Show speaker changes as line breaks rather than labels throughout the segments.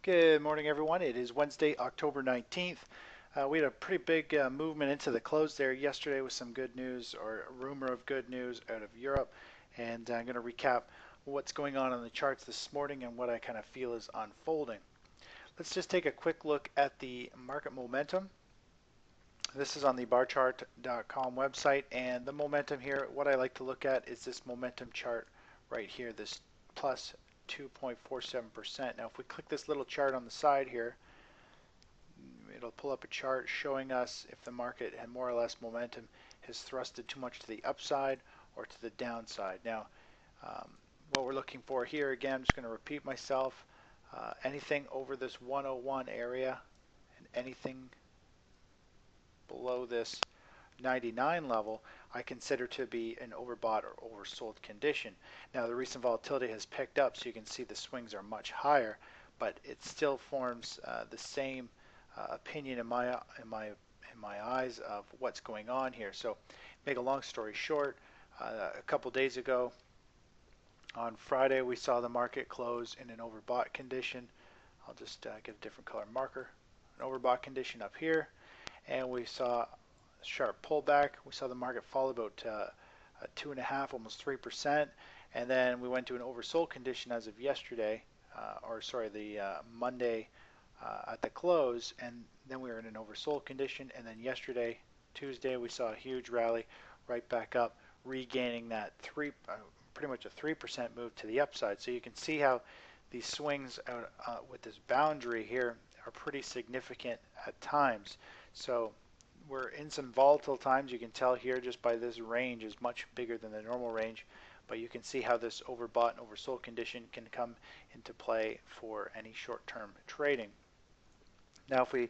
Good morning, everyone. It is Wednesday, October 19th. We had a pretty big movement into the close there yesterday with some good news or a rumor of good news out of Europe. And I'm going to recap what's going on the charts this morning and what I kind of feel is unfolding. Let's just take a quick look at the market momentum. This is on the barchart.com website, and the momentum here, what I like to look at is this momentum chart right here, this plus 2.47%. Now if we click this little chart on the side here, it'll pull up a chart showing us if the market had more or less momentum has thrusted too much to the upside or to the downside. Now what we're looking for here, again, I'm just going to repeat myself, anything over this 101 area and anything below this 99 level I consider to be an overbought or oversold condition. Now the recent volatility has picked up, so you can see the swings are much higher, but it still forms the same opinion in my eyes of what's going on here. So make a long story short, a couple days ago on Friday we saw the market close in an overbought condition. I'll just get a different color marker. An overbought condition up here, and we saw a sharp pullback. We saw the market fall about 2.5, almost 3%, and then we went to an oversold condition as of yesterday, the Monday at the close, and then we were in an oversold condition, and then yesterday, Tuesday, we saw a huge rally right back up, regaining that pretty much a 3% move to the upside. So you can see how these swings with this boundary here are pretty significant at times. So we're in some volatile times. You can tell here just by this range is much bigger than the normal range, but you can see how this overbought and oversold condition can come into play for any short-term trading. Now if we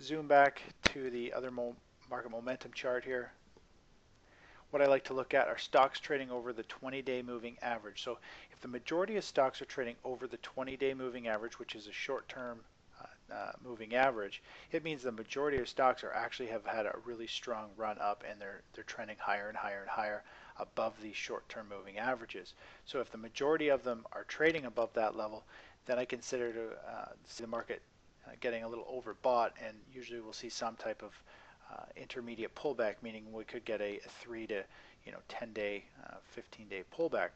zoom back to the other market momentum chart here, what I like to look at are stocks trading over the 20-day moving average. So if the majority of stocks are trading over the 20-day moving average, which is a short-term moving average, it means the majority of stocks actually have had a really strong run up, and they're trending higher and higher and higher above these short-term moving averages. So if the majority of them are trading above that level, then I consider to see the market getting a little overbought, and usually we'll see some type of intermediate pullback, meaning we could get a 3 to 10-day, 15-day pullback.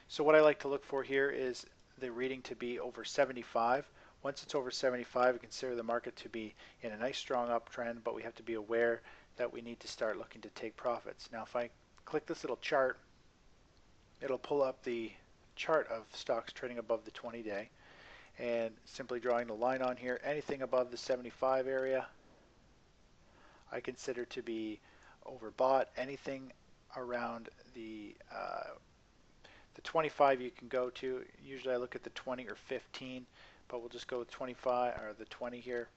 So what I like to look for here is the reading to be over 75. Once it's over 75, we consider the market to be in a nice strong uptrend, but we have to be aware that we need to start looking to take profits. Now if I click this little chart, it'll pull up the chart of stocks trading above the 20-day, and simply drawing the line on here, anything above the 75 area I consider to be overbought. Anything around the 25 you can go to. Usually I look at the 20 or 15, but we'll just go with 25 or the 20 here.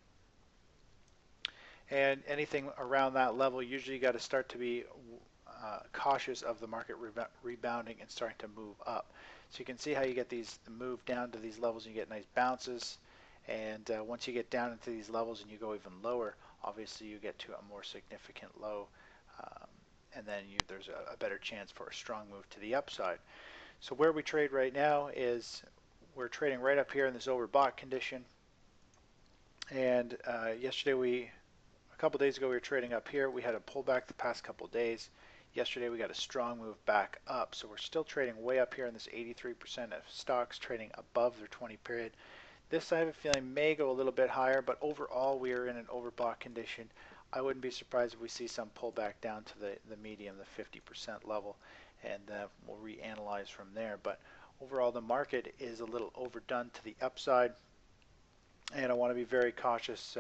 And anything around that level, usually you got to start to be cautious of the market rebounding and starting to move up. So you can see how you get these move down to these levels and you get nice bounces. And once you get down into these levels and you go even lower, obviously you get to a more significant low, and then there's a better chance for a strong move to the upside. So where we trade right now is we're trading right up here in this overbought condition. And a couple days ago, we were trading up here. We had a pullback the past couple days. Yesterday, we got a strong move back up. So we're still trading way up here in this 83% of stocks trading above their 20 period. This, I have a feeling, may go a little bit higher, but overall, we are in an overbought condition. I wouldn't be surprised if we see some pullback down to the medium, the 50% level, and we'll reanalyze from there. But overall, the market is a little overdone to the upside, and I want to be very cautious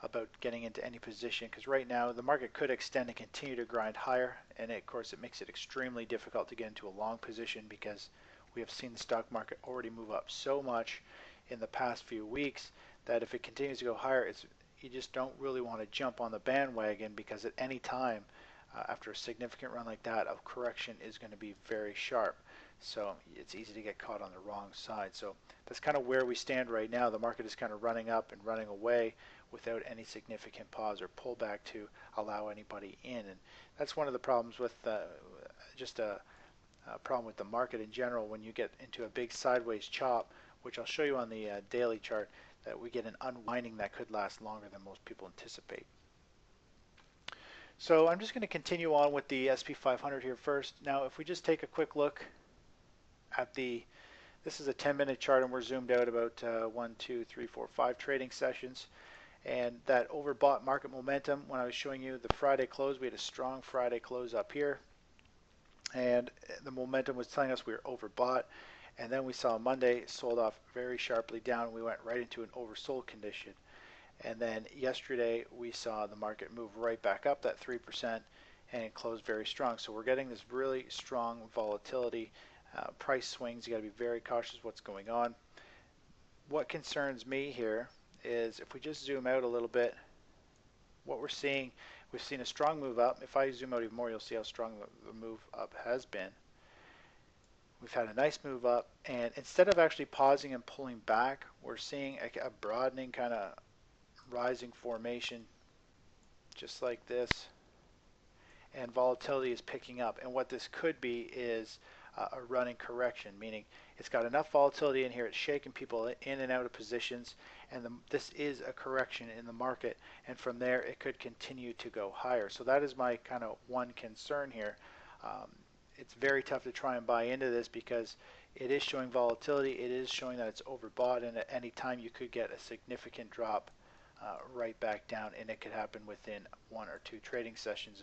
about getting into any position, because right now the market could extend and continue to grind higher, and of course it makes it extremely difficult to get into a long position, because we have seen the stock market already move up so much in the past few weeks that if it continues to go higher, you just don't really want to jump on the bandwagon, because at any time after a significant run like that, a correction is going to be very sharp. So it's easy to get caught on the wrong side. So that's kind of where we stand right now. The market is kind of running up and running away without any significant pause or pullback to allow anybody in. And that's one of the problems with just a problem with the market in general. When you get into a big sideways chop which I'll show you on the daily chart, that we get an unwinding that could last longer than most people anticipate. So I'm just going to continue on with the SP500 here first. Now, if we just take a quick look at this is a 10-minute chart, and we're zoomed out about 1, 2, 3, 4, 5 trading sessions. And that overbought market momentum, when I was showing you the Friday close, we had a strong Friday close up here. And the momentum was telling us we were overbought. And then we saw Monday sold off very sharply down. We went right into an oversold condition. And then yesterday we saw the market move right back up that 3% and it closed very strong. So we're getting this really strong volatility, price swings. You got to be very cautious what's going on. What concerns me here is if we just zoom out a little bit, what we're seeing, we've seen a strong move up. If I zoom out even more, you'll see how strong the move up has been. We've had a nice move up, and instead of actually pausing and pulling back, we're seeing a broadening kind of rising formation just like this, and volatility is picking up. And what this could be is a running correction, meaning it's got enough volatility in here, it's shaking people in and out of positions, and this is a correction in the market, and from there it could continue to go higher. So that is my kind of one concern here. It's very tough to try and buy into this because it is showing volatility, it is showing that it's overbought, and at any time you could get a significant drop right back down, and it could happen within 1 or 2 trading sessions.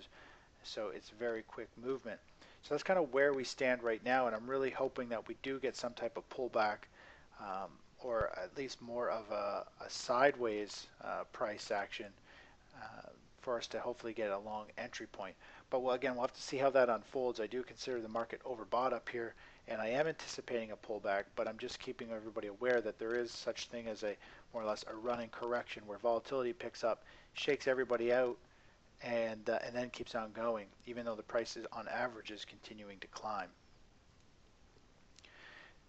So it's very quick movement. So that's kind of where we stand right now, and I'm really hoping that we do get some type of pullback, or at least more of a sideways price action for us to hopefully get a long entry point. But again, we'll have to see how that unfolds. I do consider the market overbought up here, and I am anticipating a pullback, but I'm just keeping everybody aware that there is such thing as a more or less a running correction where volatility picks up, shakes everybody out, and then keeps on going, even though the price is on average is continuing to climb.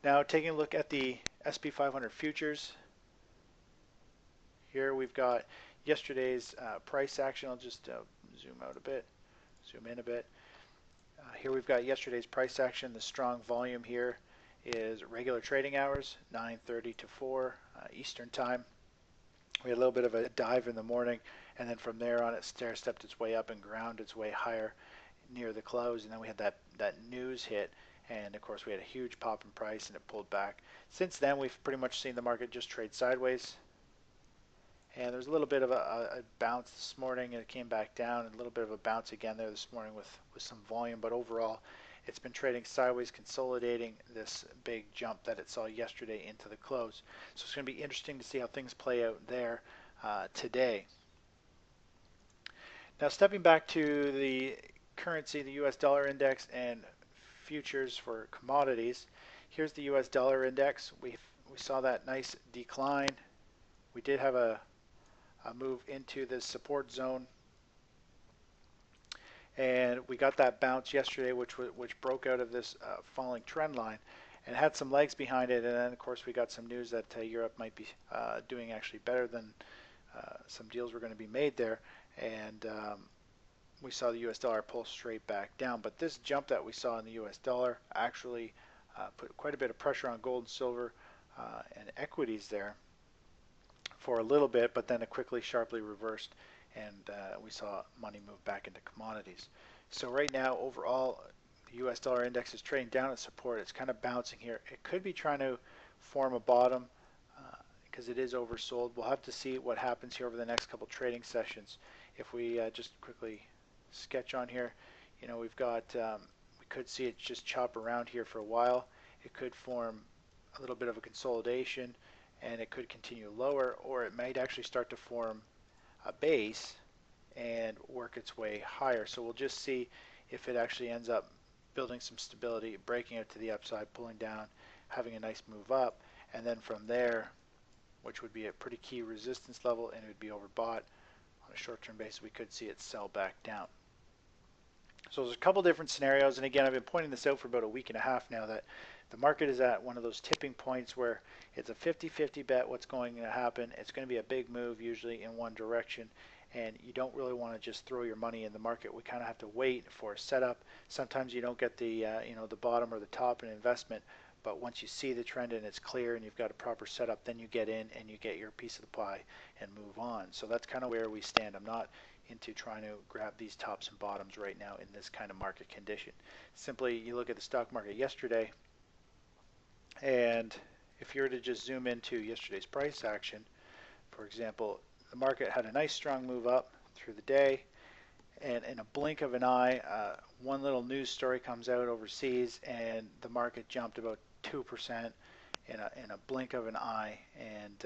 Now, taking a look at the SP500 futures, here we've got yesterday's price action. I'll just zoom out a bit, zoom in a bit. Here we've got yesterday's price action. The strong volume here is regular trading hours, 9:30 to 4 Eastern time. We had a little bit of a dive in the morning, and then from there on it stair-stepped its way up and ground its way higher near the close, and then we had that news hit, and of course we had a huge pop in price and it pulled back. Since then we've pretty much seen the market just trade sideways, and there's a little bit of a bounce this morning, and it came back down, and a little bit of a bounce again there this morning with some volume, but overall it's been trading sideways, consolidating this big jump that it saw yesterday into the close. So it's going to be interesting to see how things play out there today. Now, stepping back to the currency, the US dollar index and futures for commodities. Here's the US dollar index. We saw that nice decline. We did have a move into this support zone, and we got that bounce yesterday, which broke out of this falling trend line and had some legs behind it. And then of course we got some news that Europe might be doing actually better than some deals were going to be made there, and we saw the US dollar pull straight back down. But this jump that we saw in the US dollar actually put quite a bit of pressure on gold and silver and equities there for a little bit, but then it quickly sharply reversed, and we saw money move back into commodities. So right now overall the US dollar index is trading down at support. It's kind of bouncing here. It could be trying to form a bottom because it is oversold. We'll have to see what happens here over the next couple trading sessions. If we just quickly sketch on here, you know, we've got we could see it just chop around here for a while. It could form a little bit of a consolidation, and it could continue lower, or it might actually start to form a base and work its way higher. So we'll just see if it actually ends up building some stability, breaking out to the upside, pulling down, having a nice move up, and then from there, which would be a pretty key resistance level, and it would be overbought on a short-term basis, we could see it sell back down. So there's a couple different scenarios, and again, I've been pointing this out for about a week and a half now, that the market is at one of those tipping points where it's a 50-50 bet what's going to happen. It's going to be a big move usually in one direction, and you don't really want to just throw your money in the market. We kind of have to wait for a setup. Sometimes you don't get the the bottom or the top in investment, but once you see the trend and it's clear and you've got a proper setup, then you get in and you get your piece of the pie and move on. So that's kind of where we stand. I'm not into trying to grab these tops and bottoms right now in this kind of market condition. Simply, you look at the stock market yesterday, and if you were to just zoom into yesterday's price action, for example, the market had a nice strong move up through the day, and in a blink of an eye, one little news story comes out overseas, and the market jumped about 2% in a blink of an eye. And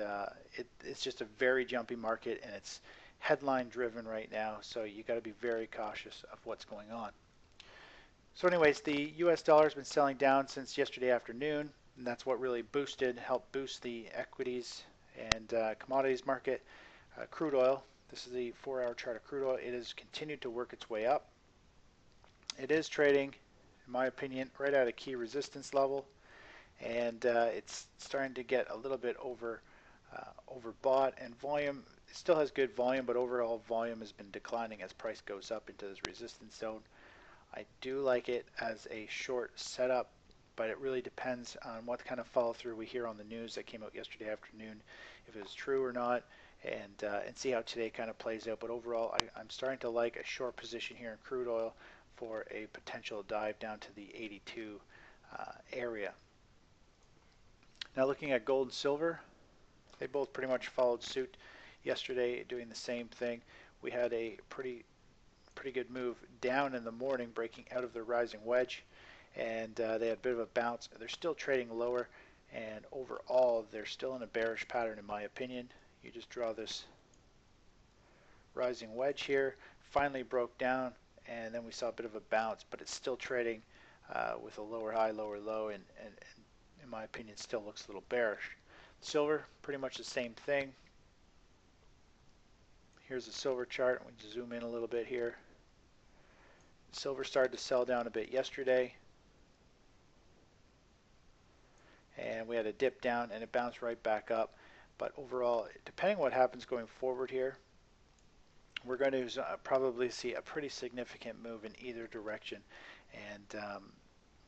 it's just a very jumpy market, and it's headline driven right now. So you got to be very cautious of what's going on. So, anyways, the U.S. dollar has been selling down since yesterday afternoon, and that's what really helped boost the equities and commodities market. Crude oil. This is the 4-hour chart of crude oil. It has continued to work its way up. It is trading, in my opinion, right at a key resistance level, and it's starting to get a little bit overbought. And volume, it still has good volume, but overall volume has been declining as price goes up into this resistance zone. I do like it as a short setup, but it really depends on what kind of follow through we hear on the news that came out yesterday afternoon, if it was true or not, and see how today kind of plays out. But overall, I'm starting to like a short position here in crude oil for a potential dive down to the 82 area. Now looking at gold and silver, they both pretty much followed suit yesterday, doing the same thing. We had a pretty good move down in the morning, breaking out of the rising wedge, and they had a bit of a bounce. They're still trading lower, and overall they're still in a bearish pattern in my opinion. You just draw this rising wedge here, finally broke down, and then we saw a bit of a bounce, but it's still trading with a lower high, lower low, and in my opinion still looks a little bearish. Silver, pretty much the same thing. Here's the silver chart. We just zoom in a little bit here. Silver started to sell down a bit yesterday, and we had a dip down and it bounced right back up. But overall, depending on what happens going forward here, we're going to probably see a pretty significant move in either direction, and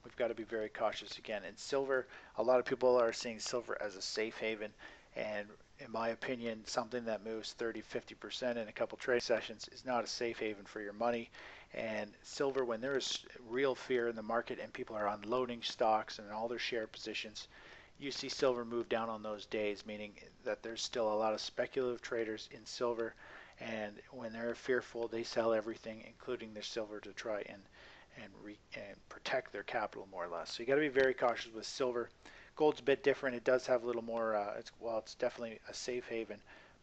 we've got to be very cautious again. And silver, a lot of people are seeing silver as a safe haven, and in my opinion, something that moves 30-50% in a couple trade sessions is not a safe haven for your money. And silver, when there is real fear in the market and people are unloading stocks and all their share positions, you see silver move down on those days, meaning that there's still a lot of speculative traders in silver, and when they're fearful, they sell everything, including their silver, to try and protect their capital more or less. So you got to be very cautious with silver. Gold's a bit different. It does have a little more. It's definitely a safe haven,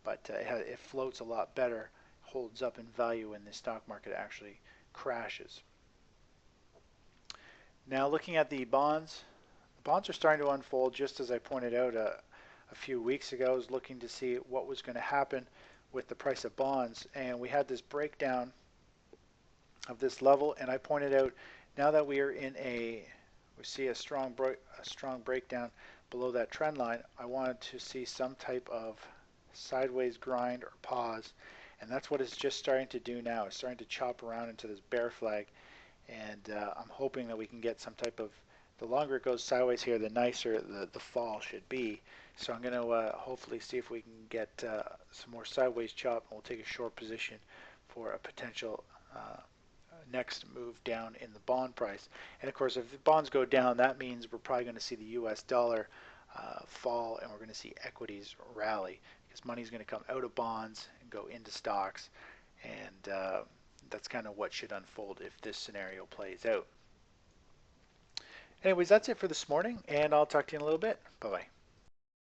but it floats a lot better, holds up in value when the stock market actually crashes. Now looking at the bonds. Bonds are starting to unfold just as I pointed out a few weeks ago. I was looking to see what was going to happen with the price of bonds, and we had this breakdown of this level, and I pointed out now that we see a strong breakdown below that trend line, I wanted to see some type of sideways grind or pause, and that's what it's just starting to do now. It's starting to chop around into this bear flag, and I'm hoping that we can get some type of, the longer it goes sideways here, the nicer the fall should be. So I'm going to hopefully see if we can get some more sideways chop, and we'll take a short position for a potential next move down in the bond price. And of course, if the bonds go down, that means we're probably going to see the US dollar fall, and we're going to see equities rally, because money is going to come out of bonds and go into stocks, and that's kind of what should unfold if this scenario plays out. Anyways, that's it for this morning, and I'll talk to you in a little bit. Bye-bye.